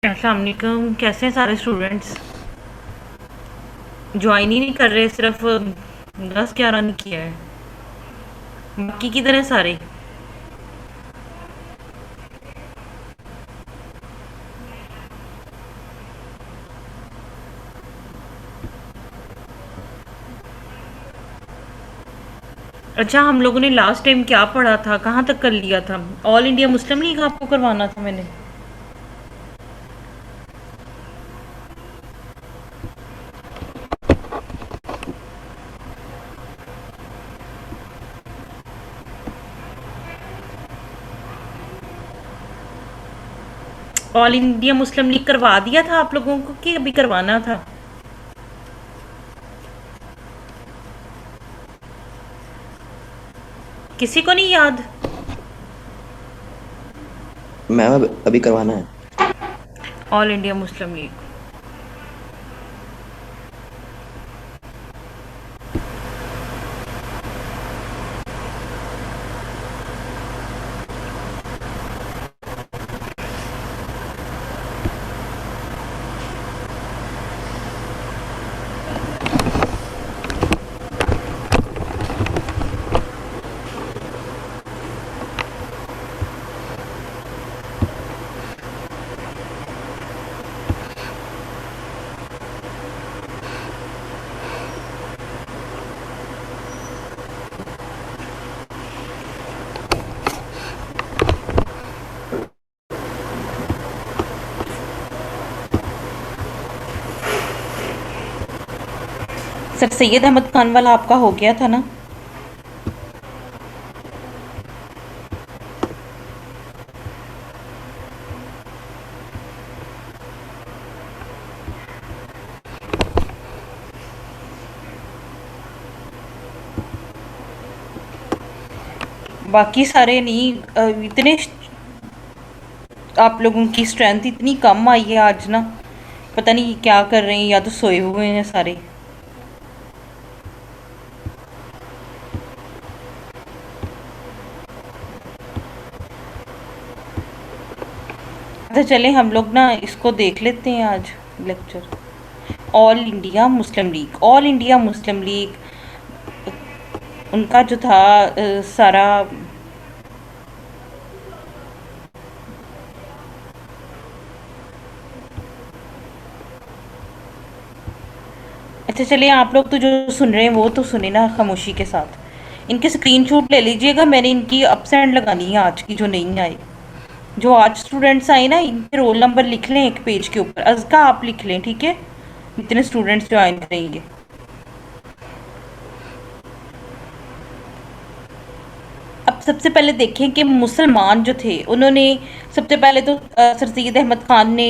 अस्सलाम वालेकुम, कैसे हैं सारे स्टूडेंट्स? ज्वाइन ही नहीं कर रहे, सिर्फ 10-11 ने किया है। बाकी किधर है सारे? अच्छा, हम लोगों ने लास्ट टाइम क्या पढ़ा था, कहाँ तक कर लिया था? ऑल इंडिया मुस्लिम लीग आपको करवाना था मैंने। ऑल इंडिया मुस्लिम लीग करवा दिया था आप लोगों को कि अभी करवाना था? किसी को नहीं याद? मैम अब अभी करवाना है। All India Muslim League. Sir Syed Ahmed Khan वाला आपका हो गया था ना? बाकी सारे नहीं। इतने आप लोगों की स्ट्रेंथ इतनी कम आई है आज ना। पता नहीं क्या कर रहे हैं, या तो सोए हुए हैं सारे। अच्छा चले, हम लोग ना इसको देख लेते हैं आज lecture. All India Muslim league, all India Muslim league उनका जो था सारा। अच्छा चलिए, आप लोग तो जो सुन रहे हैं वो तो सुने ना खामोशी के साथ। इनके स्क्रीनशॉट ले लीजिएगा, मैंने इनकी अपसेंट लगानी है आज की जो नहीं आई। जो आज स्टूडेंट्स आए ना, इनके रोल नंबर लिख लें एक पेज के ऊपर। अज़का आप लिख लें, ठीक है? इतने स्टूडेंट्स ज्वाइन करेंगे। अब सबसे पहले देखें कि मुसलमान जो थे उन्होंने सबसे पहले तो सर सैयद अहमद ख़ान ने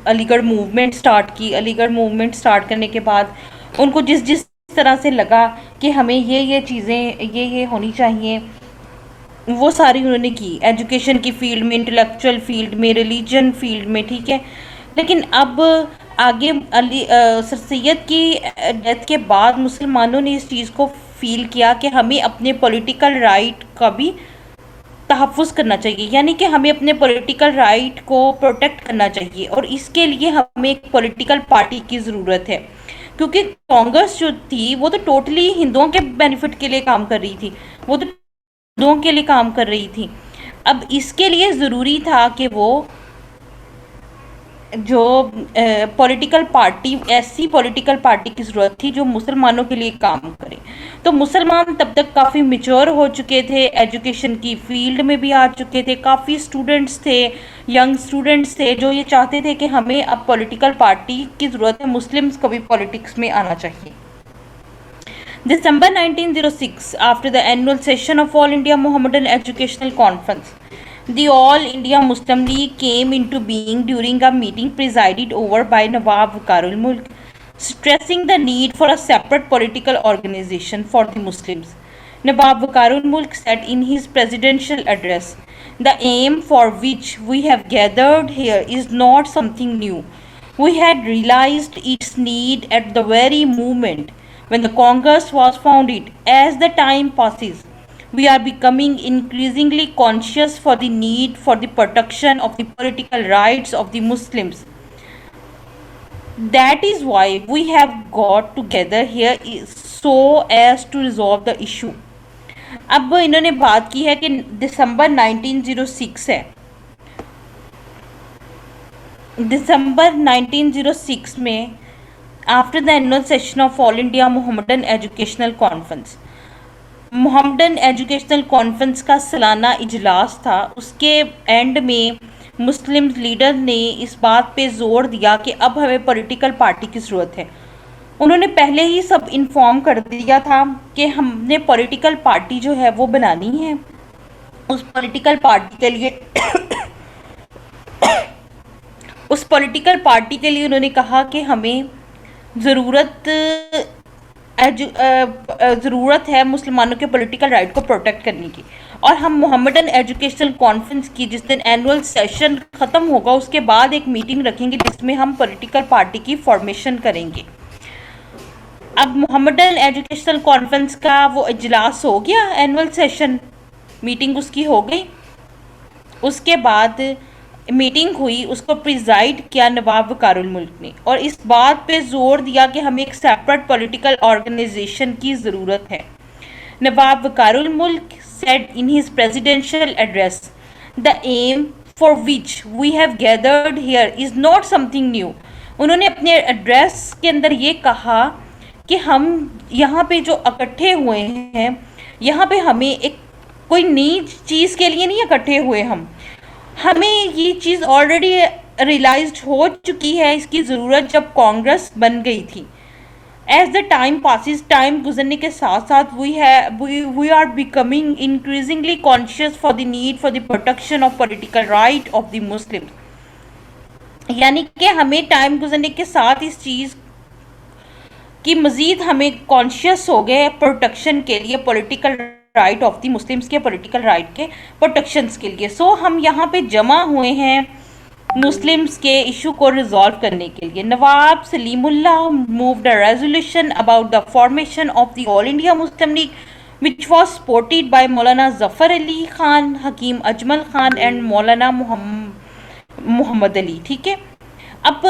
अलीगढ़ मूवमेंट स्टार्ट की। अलीगढ़ मूवमेंट स्टार्ट करने के बाद उनको जिस जिस तरह से लगा कि हमें ये चीज़ें ये होनी चाहिए, वो सारी उन्होंने की। एजुकेशन की फील्ड में, इंटेलेक्चुअल फील्ड में, रिलीजन फील्ड में, ठीक है। लेकिन अब आगे सर सैयद की डेथ के बाद मुसलमानों ने इस चीज़ को फील किया कि हमें अपने पॉलिटिकल राइट का भी तहफ़्फ़ुज़ करना चाहिए, यानी कि हमें अपने पॉलिटिकल राइट को प्रोटेक्ट करना चाहिए। और इसके लिए हमें एक पॉलिटिकल पार्टी की ज़रूरत है, क्योंकि कांग्रेस जो थी वो तो टोटली हिंदुओं के बेनिफिट के लिए काम कर रही थी, वो तो हिंदुओं के लिए काम कर रही थी। अब इसके लिए ज़रूरी था कि वो जो पॉलिटिकल पार्टी, ऐसी पॉलिटिकल पार्टी की ज़रूरत थी जो मुसलमानों के लिए काम करे। तो मुसलमान तब तक काफ़ी मेच्योर हो चुके थे, एजुकेशन की फील्ड में भी आ चुके थे, काफ़ी स्टूडेंट्स थे, यंग स्टूडेंट्स थे जो ये चाहते थे कि हमें अब पॉलिटिकल पार्टी की ज़रूरत है, मुस्लिम्स को भी पॉलिटिक्स में आना चाहिए। December 1906, after the annual session of All India Mohammedan Educational Conference, the All India Muslim League came into being during a meeting presided over by Nawab Wakarul Mulk, stressing the need for a separate political organization for the Muslims. Nawab Wakarul Mulk said in his presidential address, "The aim for which we have gathered here is not something new. We had realized its need at the very moment when the Congress was founded. As the time passes, we are becoming increasingly conscious for the need for the protection of the political rights of the Muslims. That is why we have got together here so as to resolve the issue." अब इन्होंने बात की है कि दिसंबर 1906 है, दिसंबर 1906 में after the annual session of all India Mohammedan educational conference, Mohammedan educational conference का सालाना इजलास था। उसके एंड में मुस्लिम लीडर ने इस बात पे जोर दिया कि अब हमें पॉलिटिकल पार्टी की ज़रूरत है। उन्होंने पहले ही सब इन्फॉर्म कर दिया था कि हमने पॉलिटिकल पार्टी जो है वो बनानी है। उस पॉलिटिकल पार्टी के लिए उस पॉलिटिकल पार्टी के लिए उन्होंने कहा कि हमें ज़रूरत है मुसलमानों के पॉलिटिकल राइट को प्रोटेक्ट करने की, और हम मोहम्मदन एजुकेशनल कॉन्फ्रेंस की जिस दिन एनुअल सेशन ख़त्म होगा उसके बाद एक मीटिंग रखेंगे जिसमें हम पॉलिटिकल पार्टी की फॉर्मेशन करेंगे। अब मोहम्मदन एजुकेशनल कॉन्फ्रेंस का वो इजलास हो गया, एनुअल सेशन मीटिंग उसकी हो गई। उसके बाद मीटिंग हुई, उसको प्रिजाइड किया नवाब वकारुल मुल्क ने, और इस बात पे जोर दिया कि हमें एक सेपरेट पॉलिटिकल ऑर्गेनाइजेशन की ज़रूरत है। नवाब वकारुल मुल्क said in his presidential address, "The aim for which we have gathered here is not something new." उन्होंने अपने एड्रेस के अंदर ये कहा कि हम यहाँ पे जो इकट्ठे हुए हैं, यहाँ पे हमें एक कोई नई चीज़ के लिए नहीं इकट्ठे हुए, हमें ये चीज़ ऑलरेडी रियलाइज्ड हो चुकी है, इसकी ज़रूरत जब कांग्रेस बन गई थी। As the time passes, time गुजरने के साथ साथ we are becoming increasingly conscious for the need for the protection of political right of the Muslim. यानी कि हमें टाइम गुजरने के साथ इस चीज़ की मज़ीद हमें कॉन्शियस हो गए प्रोटेक्शन के लिए, political right of the Muslims के पॉलिटिकल राइट के प्रोटेक्शंस के लिए। सो हम यहाँ पे जमा हुए हैं मुस्लिम्स के इशू को रिजॉल्व करने के लिए। Nawab Salimullah moved a resolution about the formation of the All India Muslim League which was supported by Maulana Zafar Ali Khan, Hakim Ajmal Khan and Maulana Mohammad Ali. ठीक है, अब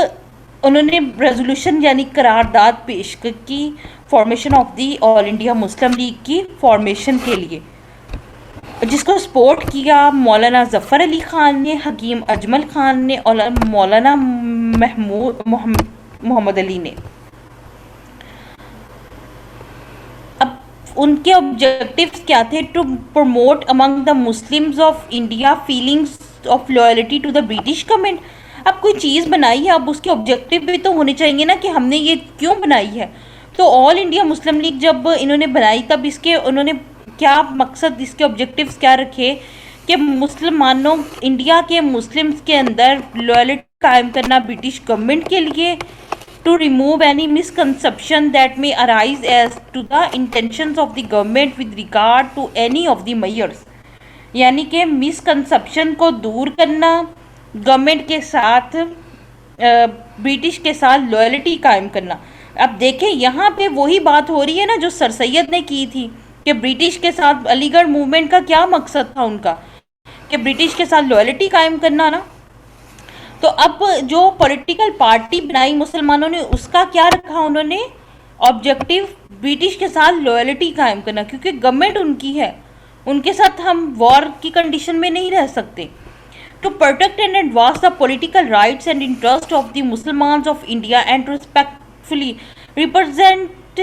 उन्होंने रेजोल्यूशन यानी करारदाद पेश की formation of the All India Muslim league की फॉर्मेशन के लिए, जिसको सपोर्ट किया मौलाना जफ़र अली खान ने, हकीम अजमल खान ने और मौलाना मोहम्मद अली ने। अब उनके ऑब्जेक्टिव्स क्या थे? To promote among the Muslims of India feelings of loyalty to the British government. अब कोई चीज़ बनाई है, अब उसके ऑब्जेक्टिव भी तो होने चाहिए ना कि हमने ये क्यों बनाई है। तो ऑल इंडिया मुस्लिम लीग जब इन्होंने बनाई तब इसके उन्होंने क्या मकसद, इसके ऑब्जेक्टिव्स क्या रखे कि मुसलमानों, इंडिया के मुस्लिम्स के अंदर लॉयल्टी कायम करना ब्रिटिश गवर्नमेंट के लिए, to remove any misconception that may arise as to the intentions of the government with regard to any of the measures. यानी कि मिसकंसेप्शन को दूर करना, गवर्नमेंट के साथ ब्रिटिश के साथ लॉयल्टी कायम करना। अब देखें यहाँ पे वही बात हो रही है ना जो सर सैयद ने की थी कि ब्रिटिश के साथ अलीगढ़ मूवमेंट का क्या मकसद था उनका, कि ब्रिटिश के साथ लॉयल्टी कायम करना ना। तो अब जो पॉलिटिकल पार्टी बनाई मुसलमानों ने, उसका क्या रखा उन्होंने ऑब्जेक्टिव? ब्रिटिश के साथ लॉयल्टी कायम करना, क्योंकि गवर्नमेंट उनकी है, उनके साथ हम वॉर की कंडीशन में नहीं रह सकते। To protect and advance the political rights and interest of the Musalmans of India and to respectfully represent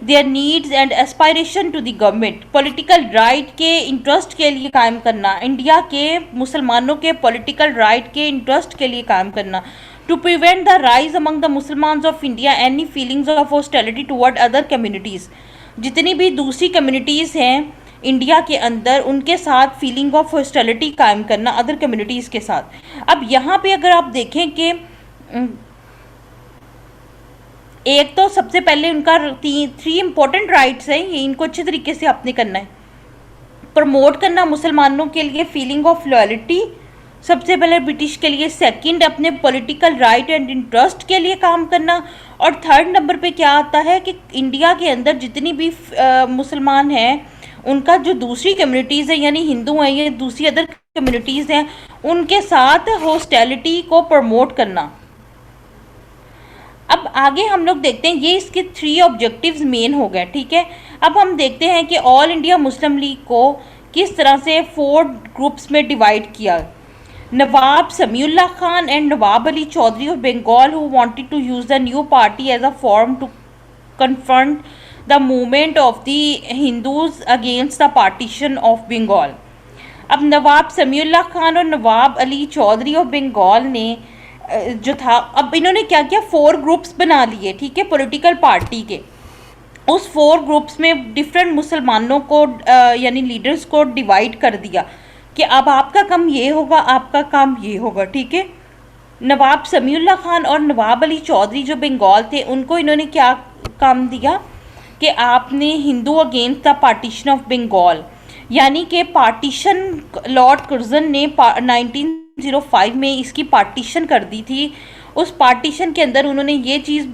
their needs and aspiration to the government, political right के इंटरेस्ट के लिए काम करना, इंडिया के मुसलमानों के पॉलिटिकल राइट के interest के लिए काम करना, to prevent the rise among the Musalmans of India any feelings of hostility toward other communities, जितनी भी दूसरी कम्युनिटीज़ हैं इंडिया के अंदर उनके साथ फीलिंग ऑफ हॉस्टिलिटी कायम करना अदर कम्युनिटीज़ के साथ। अब यहाँ पे अगर आप देखें कि एक तो सबसे पहले उनका थ्री इम्पोर्टेंट राइट्स हैं, ये इनको अच्छे तरीके से आपने करना है। प्रमोट करना मुसलमानों के लिए फीलिंग ऑफ लॉयल्टी सबसे पहले ब्रिटिश के लिए, सेकंड अपने पॉलिटिकल राइट एंड इंटरेस्ट के लिए काम करना, और थर्ड नंबर पे क्या आता है कि इंडिया के अंदर जितनी भी मुसलमान हैं उनका जो दूसरी कम्युनिटीज़ है यानी हिंदू हैं या दूसरी अदर कम्युनिटीज़ हैं उनके साथ हॉस्टिलिटी को प्रमोट करना। अब आगे हम लोग देखते हैं, ये इसके थ्री ऑब्जेक्टिव्स मेन हो गए, ठीक है। अब हम देखते हैं कि ऑल इंडिया मुस्लिम लीग को किस तरह से 4 ग्रुप्स में डिवाइड किया। Nawab Samiullah Khan and Nawab Ali Chaudhary of Bengal who wanted to use the new party as a form to confront the movement of the Hindus against the partition of Bengal. अब नवाब समीउल्लाह खान और नवाब अली चौधरी ऑफ बंगाल ने जो था, अब इन्होंने क्या किया, 4 ग्रुप्स बना लिए, ठीक है, पॉलिटिकल पार्टी के। उस 4 ग्रुप्स में डिफरेंट मुसलमानों को यानी लीडर्स को डिवाइड कर दिया कि अब आपका काम ये होगा, आपका काम ये होगा, ठीक है। नवाब समीउल्लाह खान और नवाब अली चौधरी जो बंगाल थे उनको इन्होंने क्या काम दिया कि आपने Hindu against the partition of Bengal, यानी कि पार्टीशन लॉर्ड कर्जन ने 1905 में इसकी पार्टीशन कर दी थी। उस पार्टीशन के अंदर उन्होंने ये चीज़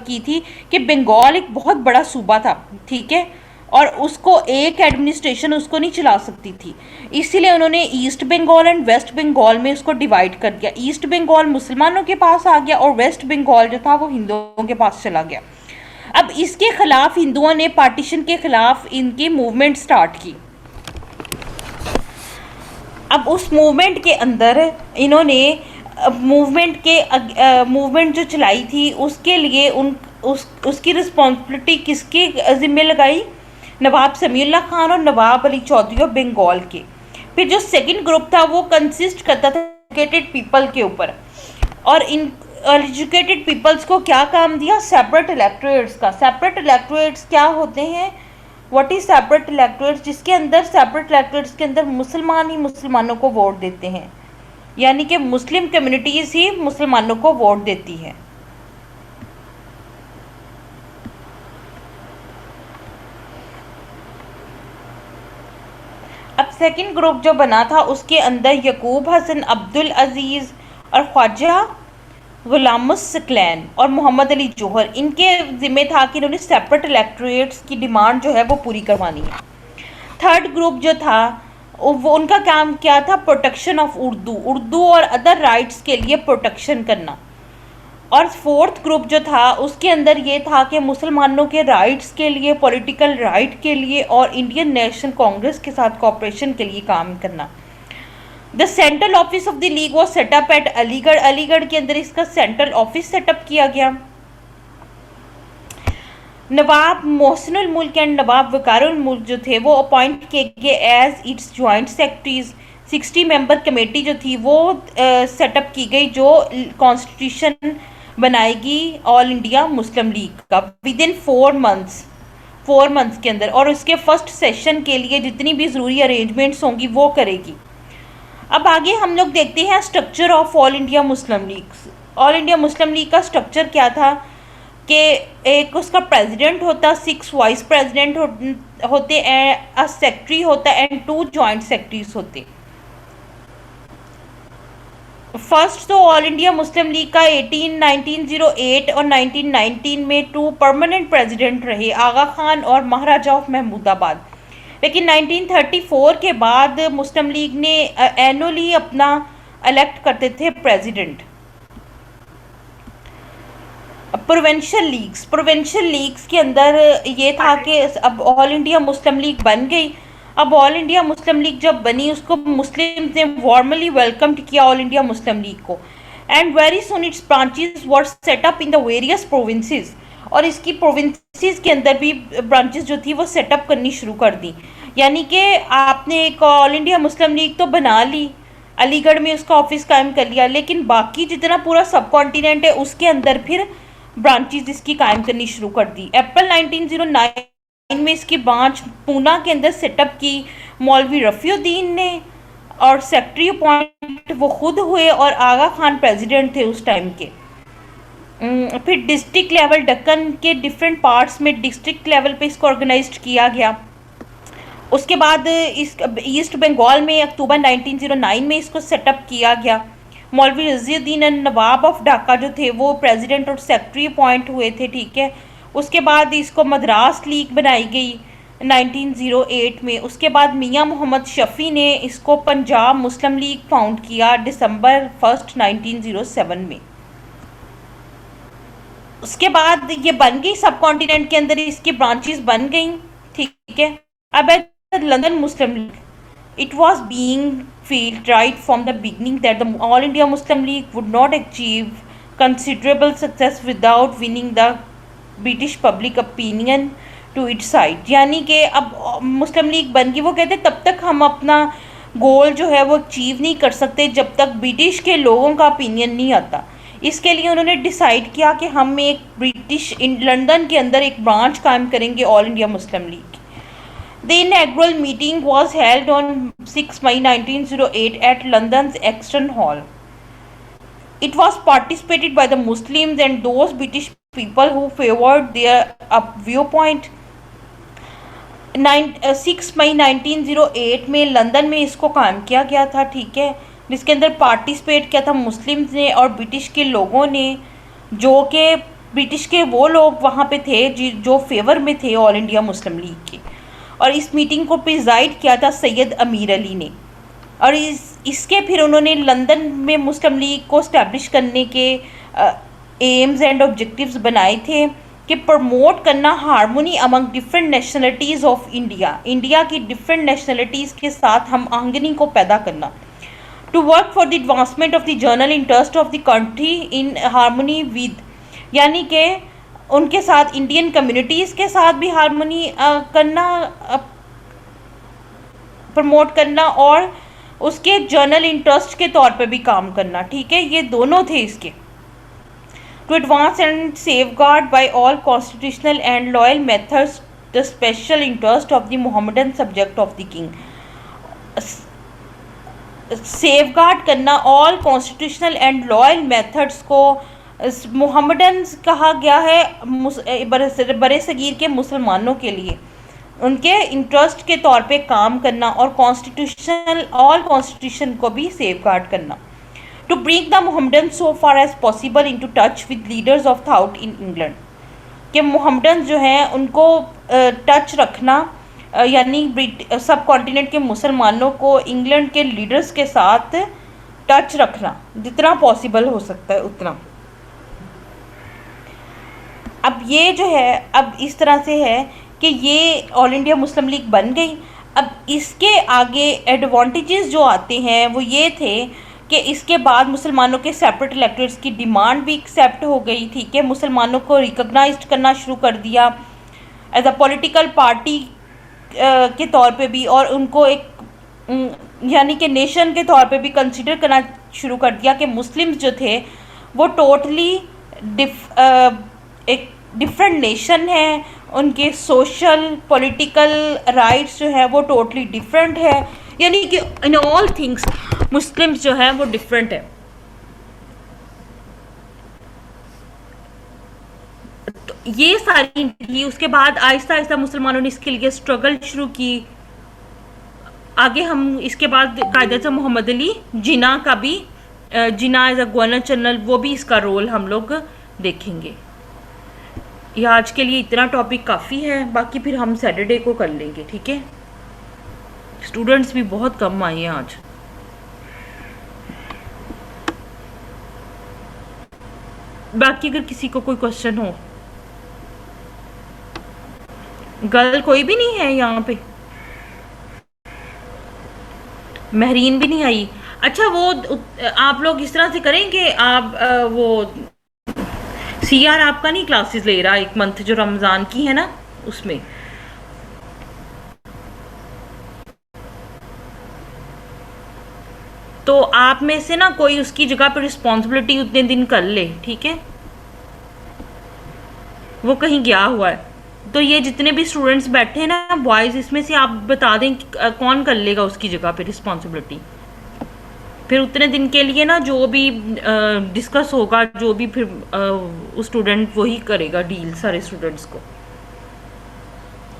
की थी कि बंगाल एक बहुत बड़ा सूबा था, ठीक है, और उसको एक एडमिनिस्ट्रेशन उसको नहीं चला सकती थी, इसीलिए उन्होंने east Bengal and west Bengal में उसको डिवाइड कर दिया। ईस्ट बंगाल मुसलमानों के पास आ गया और वेस्ट बंगाल जो था वो हिंदुओं के पास चला गया। अब इसके खिलाफ हिंदुओं ने पार्टीशन के खिलाफ इनकी मूवमेंट स्टार्ट की। अब उस मूवमेंट के अंदर इन्होंने मूवमेंट जो चलाई थी उसके लिए उसकी रिस्पॉन्सिबिलिटी किसके ज़िम्मे लगाई, नवाब समीउल्लाह खान और नवाब अली चौधरी ऑफ बंगाल के। फिर जो सेकंड ग्रुप था वो कंसिस्ट करता था एजुकेटेड पीपल के ऊपर, और इन एजुकेटेड पीपल्स को क्या काम दिया, सेपरेट इलेक्टोरेट्स का। सेपरेट इलेक्टोरेट्स क्या होते हैं, व्हाट इज सेपरेट इलेक्टोरेट्स, जिसके अंदर सेपरेट इलेक्टोरेट्स के अंदर मुसलमान ही मुसलमानों को वोट देते हैं, यानी कि मुस्लिम कम्युनिटीज़ ही मुसलमानों को वोट देती है। अब सेकंड ग्रुप जो बना था उसके अंदर यकूब हसन, अब्दुल अजीज़ और ख्वाजा गुलामुस सकलैन और मोहम्मद अली जौहर, इनके ज़िम्मे था कि इन्होंने सेपरेट इलेक्टोरेट्स की डिमांड जो है वो पूरी करवानी है। थर्ड ग्रुप जो था वो उनका काम क्या था, प्रोटेक्शन ऑफ उर्दू और अदर राइट्स के लिए प्रोटेक्शन करना। और फोर्थ ग्रुप जो था उसके अंदर ये था कि मुसलमानों के राइट्स के लिए, पॉलिटिकल राइट के लिए और इंडियन नेशनल कांग्रेस के साथ कोऑपरेशन के लिए काम करना। The central office of the league was set up at Aligarh, Aligarh के अंदर इसका सेंट्रल ऑफिस सेटअप किया गया। नवाब मोहसिनुल मुल्क एंड नवाब वकारुल मुल्क जो थे वो अपॉइंट किए गए as its joint secretaries. 60 member committee जो थी वो सेटअप की गई जो कॉन्स्टिट्यूशन बनाएगी ऑल इंडिया मुस्लिम लीग का विद इन 4 मंथ्स के अंदर, और उसके फर्स्ट सेशन के लिए जितनी भी ज़रूरी अरेंजमेंट्स होंगी वो करेगी। अब आगे हम लोग देखते हैं structure of all India Muslim league. All India Muslim League का स्ट्रक्चर क्या था कि एक उसका प्रेसिडेंट होता, 6 वाइस प्रेसिडेंट होते, अ सेक्रेटरी होता एंड 2 जॉइंट सेक्रेटरीज होते। फर्स्ट तो ऑल इंडिया मुस्लिम लीग का 1908 और 1919 में 2 परमानेंट प्रेसिडेंट रहे, आगा खान और महाराजा ऑफ महमूदाबाद। लेकिन 1934 के बाद मुस्लिम लीग ने एनुअली अपना इलेक्ट करते थे प्रेसिडेंट। प्रोविंशियल लीग्स के अंदर ये था कि अब ऑल इंडिया मुस्लिम लीग बन गई। अब ऑल इंडिया मुस्लिम लीग जब बनी उसको मुस्लिम्स ने वार्मली वेलकम्ड किया ऑल इंडिया मुस्लिम लीग को, and very soon it's branches were set up in the various provinces. और इसकी प्रोविंसेस के अंदर भी ब्रांचेस जो थी वो सेटअप करनी शुरू कर दी। यानी कि आपने एक ऑल इंडिया मुस्लिम लीग तो बना ली, अलीगढ़ में उसका ऑफिस कायम कर लिया, लेकिन बाकी जितना पूरा सब कॉन्टिनेंट है उसके अंदर फिर ब्रांचेस इसकी कायम करनी शुरू कर दी। अप्रैल 1909 में इसकी ब्रांच पूना के अंदर सेटअप की मौलवी रफ़ीउद्दीन ने, और सेक्रेटरी अपॉइंट वो खुद हुए और आगा खान प्रेसिडेंट थे उस टाइम के। फिर डिस्ट्रिक्ट लेवल दक्कन के डिफरेंट पार्ट्स में डिस्ट्रिक्ट लेवल पे इसको ऑर्गेनाइज्ड किया गया। उसके बाद इस ईस्ट बंगाल में अक्टूबर 1909 में इसको सेटअप किया गया। मौलवी रज़ीउद्दीन नवाब ऑफ ढाका जो थे वो प्रेसिडेंट और सेक्रेटरी अपॉइंट हुए थे, ठीक है। उसके बाद इसको मद्रास लीग बनाई गई 1908 में। उसके बाद मियां मोहम्मद शफ़ी ने इसको पंजाब मुस्लिम लीग फाउंड किया दिसंबर 1 1907 में। उसके बाद ये बन गई, सब कॉन्टिनेंट के अंदर इसकी ब्रांचेस बन गई, ठीक है। अब London Muslim league, it was being felt right from the beginning that the All India Muslim League would not achieve considerable success without winning the British public opinion to its side। यानी कि अब मुस्लिम league बन गई, वो कहते तब तक हम अपना गोल जो है वो अचीव नहीं कर सकते जब तक ब्रिटिश के लोगों का ओपिनियन नहीं आता। इसके लिए उन्होंने डिसाइड किया कि हम एक ब्रिटिश लंदन के अंदर एक ब्रांच कायम करेंगे all India Muslim league. The inaugural meeting was held on 6 May 1908 at London's Exton Hall. It was participated by the Muslims and those British people who favored their viewpoint। 6 मई 1908 में London में इसको कायम किया गया था, ठीक है, जिसके अंदर पार्टिसिपेट किया था मुस्लिम्स ने और ब्रिटिश के लोगों ने, जो कि ब्रिटिश के वो लोग वहाँ पे थे जो फेवर में थे ऑल इंडिया मुस्लिम लीग के। और इस मीटिंग को प्रिजाइड किया था सैयद अमीर अली ने। और इसके फिर उन्होंने लंदन में मुस्लिम लीग को इस्टेब्लिश करने के एम्स एंड ऑब्जेक्टिव्स बनाए थे कि प्रमोट करना harmony among different nationalities of India, India की डिफरेंट नेशनलिटीज़ के साथ हम आहंगनी को पैदा करना। To work for the advancement of the general interest of the country in harmony with, यानी कि उनके साथ इंडियन कम्युनिटीज़ के साथ भी हारमोनी करना, प्रमोट करना, और उसके जर्नल इंटरेस्ट के तौर पे भी काम करना, ठीक है। ये दोनों थे इसके। To advance and safeguard by all constitutional and loyal methods the special interest of the Mohammedan subject of the king. Safeguard करना all constitutional and loyal methods को मोहम्मदन कहा गया है बरे सगीर के मुसलमानों के लिए, उनके इंटरेस्ट के तौर पे काम करना और कॉन्स्टिट्यूशनल ऑल कॉन्स्टिट्यूशन को भी सेफ गार्ड करना। To bring the Mohammedan so far as possible into touch with leaders of thought in England, कि मोहम्मदन जो हैं उनको टच रखना, यानी सब कॉन्टिनेंट के मुसलमानों को इंग्लैंड के लीडर्स के साथ टच रखना जितना पॉसिबल हो सकता है उतना। अब ये जो है अब इस तरह से है कि ये ऑल इंडिया मुस्लिम लीग बन गई। अब इसके आगे एडवांटेजेस जो आते हैं वो ये थे कि इसके बाद मुसलमानों के सेपरेट इलेक्टोरेट्स की डिमांड भी एक्सेप्ट हो गई, ठीक है। मुसलमानों को रिकॉग्नाइज्ड करना शुरू कर दिया एज अ पॉलिटिकल पार्टी के तौर पे भी, और उनको एक यानी कि नेशन के तौर पे भी कंसिडर करना शुरू कर दिया कि मुस्लिम्स जो थे वो टोटली एक डिफरेंट नेशन है, उनके सोशल पॉलिटिकल राइट्स जो है वो टोटली डिफरेंट है, यानी कि इन ऑल थिंग्स मुस्लिम्स जो है वो डिफरेंट है। तो ये सारी थी। उसके बाद आहिस्ता आहिस्ता मुसलमानों ने इसके लिए स्ट्रगल शुरू की। आगे हम इसके बाद कायदे से मोहम्मद अली जिन्ना का भी, जिन्ना एज अ गवर्नर जनरल, वो भी इसका रोल हम लोग देखेंगे। ये आज के लिए इतना टॉपिक काफ़ी है, बाकी फिर हम सैटरडे को कर लेंगे, ठीक है। स्टूडेंट्स भी बहुत कम आए हैं आज। बाकी अगर किसी को कोई क्वेश्चन हो। गर्ल कोई भी नहीं है यहाँ पे, महरीन भी नहीं आई। अच्छा, वो आप लोग इस तरह से करेंगे, आप वो सीआर आपका नहीं क्लासेस ले रहा एक मंथ जो रमजान की है ना उसमें। तो आप में से ना कोई उसकी जगह पे रिस्पॉन्सिबिलिटी उतने दिन कर ले, ठीक है। वो कहीं गया हुआ है। तो ये जितने भी स्टूडेंट्स बैठे हैं ना बॉयज, इसमें से आप बता दें कि कौन कर लेगा उसकी जगह पे रिस्पॉन्सिबिलिटी। फिर उतने दिन के लिए ना जो भी डिस्कस होगा, जो भी फिर उस स्टूडेंट वही करेगा डील सारे स्टूडेंट्स को।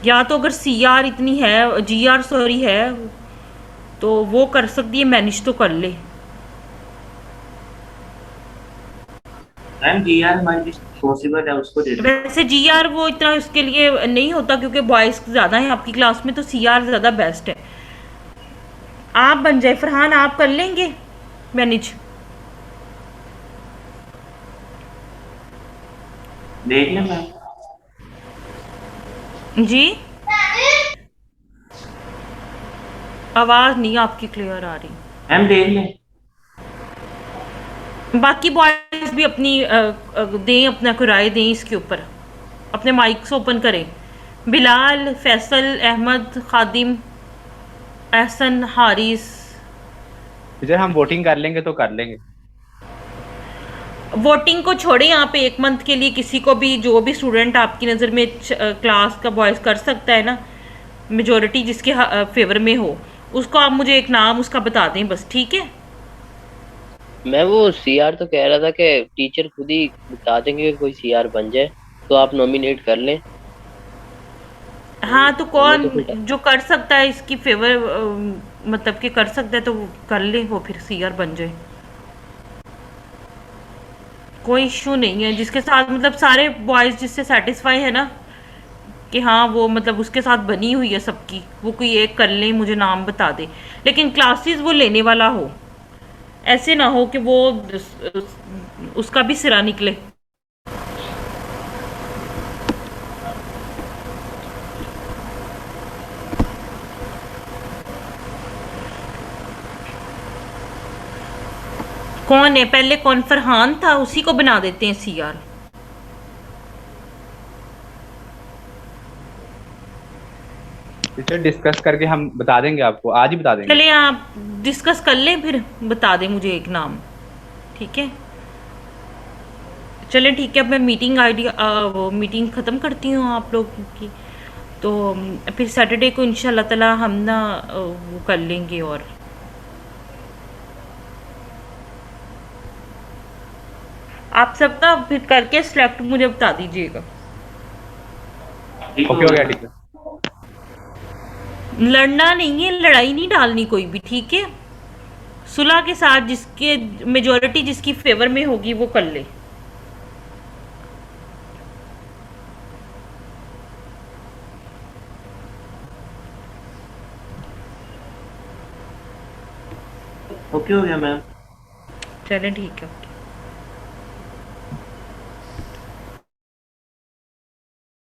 या तो अगर सीआर इतनी है, जीआर सॉरी है, तो वो कर सकती है, मैनेज तो कर ले। मैम जीआर हमारी जो पॉसिबल है उसको दे दें। वैसे जीआर वो इतना उसके लिए नहीं होता क्योंकि बॉयज ज़्यादा हैं आपकी क्लास में, तो सीआर ज़्यादा बेस्ट है। आप बन जाए फरहान, आप कर लेंगे मैनेज। देख लें मैम। जी आवाज़ नहीं आपकी क्लियर आ रही। मैम देख लें। बाकी बॉयज भी अपनी दें, अपना कोई राय दें इसके ऊपर, अपने माइक्स ओपन करें। बिलाल, फैसल, अहमद, खादिम, एहसन, हारिस। टीचर हम वोटिंग कर लेंगे तो कर लेंगे। वोटिंग को छोड़ें, आप एक मंथ के लिए किसी को भी, जो भी स्टूडेंट आपकी नज़र में क्लास का बॉयज कर सकता है ना, मेजोरिटी जिसके फेवर में हो, उसको आप मुझे एक नाम उसका बता दें बस, ठीक है। मैं वो सीआर तो कह रहा था कि टीचर खुद ही बता देंगे कि कोई सीआर बन जाए तो आप नॉमिनेट कर लें। हाँ तो हमें कौन तो फिर जो कर सकता है इसकी फेवर, मतलब कि कर सकता है तो वो कर ले, वो फिर सीआर बन जाए। कोई इशू नहीं है, जिसके साथ मतलब सारे बॉयज जिससे सेटिस्फाई है ना कि हाँ वो मतलब उसके साथ बनी हुई है सबकी, वो कोई एक कर ले, मुझे नाम बता दे। लेकिन क्लासेस वो लेने वाला हो, ऐसे ना हो कि वो उसका भी सिरा निकले। कौन है पहले, कौन फरहान था, उसी को बना देते हैं सीआर। टीचर डिस्कस करके हम बता देंगे आपको, आज ही बता देंगे। चले आप डिस्कस कर लें, फिर बता दें मुझे एक नाम, ठीक है। चलें ठीक है, अब मैं मीटिंग आईडी वो मीटिंग ख़त्म करती हूँ आप लोगों की। तो फिर सैटरडे को इंशाल्लाह ताला हम ना वो कर लेंगे। और आप सब ना फिर करके सिलेक्ट मुझे बता दीजिएगा। ठीक ओके हो गया टीचर। लड़ना नहीं है, लड़ाई नहीं डालनी कोई भी, ठीक है। सुलह के साथ जिसके मेजोरिटी जिसकी फेवर में होगी वो कर ले। ओके हो गया मैम। चलें ठीक है।